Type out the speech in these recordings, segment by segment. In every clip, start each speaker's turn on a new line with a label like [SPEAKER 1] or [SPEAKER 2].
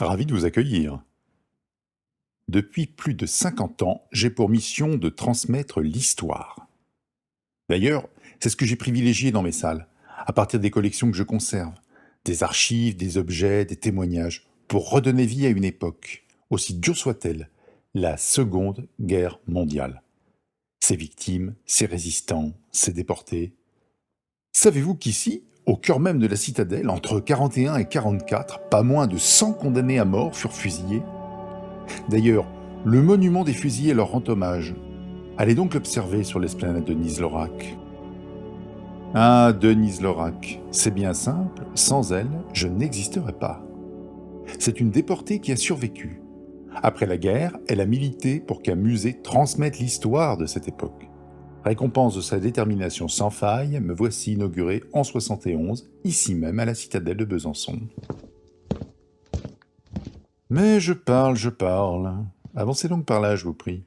[SPEAKER 1] Ravi de vous accueillir. Depuis plus de 50 ans, j'ai pour mission de transmettre l'histoire. D'ailleurs, c'est ce que j'ai privilégié dans mes salles, à partir des collections que je conserve, des archives, des objets, des témoignages, pour redonner vie à une époque, aussi dure soit-elle, la Seconde Guerre mondiale. Ses victimes, ses résistants, ses déportés. Savez-vous qu'ici, au cœur même de la citadelle, entre 41 et 44, pas moins de 100 condamnés à mort furent fusillés? D'ailleurs, le monument des fusillés leur rend hommage. Allez donc l'observer sur l'esplanade de Denise-Laurac. Ah, Denise Laurac, c'est bien simple, sans elle, je n'existerais pas. C'est une déportée qui a survécu. Après la guerre, elle a milité pour qu'un musée transmette l'histoire de cette époque. Récompense de sa détermination sans faille, me voici inauguré en 71, ici même à la citadelle de Besançon. Mais je parle. Avancez donc par là, je vous prie.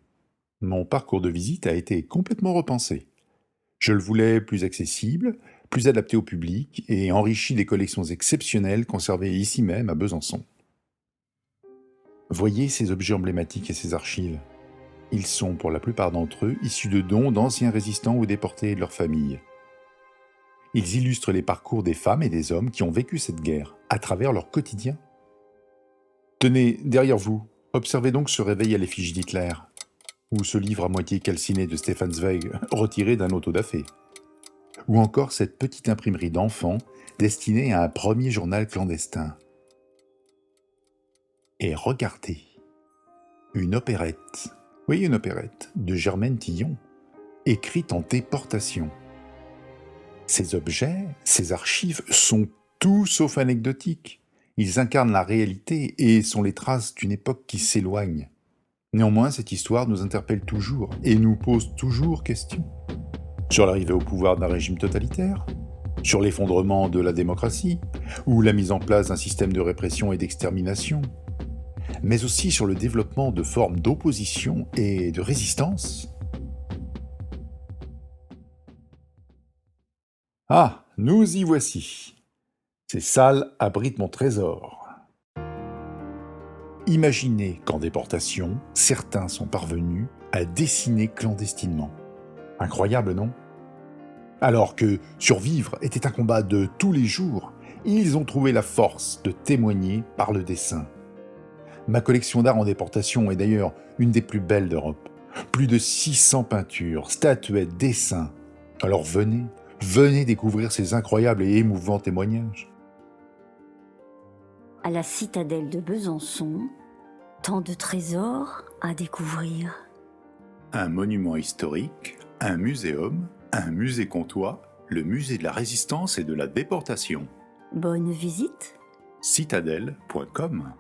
[SPEAKER 1] Mon parcours de visite a été complètement repensé. Je le voulais plus accessible, plus adapté au public et enrichi des collections exceptionnelles conservées ici même à Besançon. Voyez ces objets emblématiques et ces archives. Ils sont, pour la plupart d'entre eux, issus de dons d'anciens résistants ou déportés et de leurs familles. Ils illustrent les parcours des femmes et des hommes qui ont vécu cette guerre, à travers leur quotidien. Tenez, derrière vous, observez donc ce réveil à l'effigie d'Hitler, ou ce livre à moitié calciné de Stefan Zweig, retiré d'un autodafé, ou encore cette petite imprimerie d'enfants destinée à un premier journal clandestin. Et regardez, une opérette, oui une opérette, de Germaine Tillon, écrite en déportation. Ces objets, ces archives sont tout sauf anecdotiques. Ils incarnent la réalité et sont les traces d'une époque qui s'éloigne. Néanmoins, cette histoire nous interpelle toujours et nous pose toujours question. Sur l'arrivée au pouvoir d'un régime totalitaire, sur l'effondrement de la démocratie, ou la mise en place d'un système de répression et d'extermination, mais aussi sur le développement de formes d'opposition et de résistance. Ah, nous y voici. Ces salles abritent mon trésor. Imaginez qu'en déportation, certains sont parvenus à dessiner clandestinement. Incroyable, non? Alors que survivre était un combat de tous les jours, ils ont trouvé la force de témoigner par le dessin. Ma collection d'art en déportation est d'ailleurs une des plus belles d'Europe. Plus de 600 peintures, statuettes, dessins. Alors venez découvrir ces incroyables et émouvants témoignages.
[SPEAKER 2] À la citadelle de Besançon, tant de trésors à découvrir.
[SPEAKER 1] Un monument historique, un muséum, un musée comtois, le musée de la résistance et de la déportation.
[SPEAKER 2] Bonne visite.
[SPEAKER 1] Citadelle.com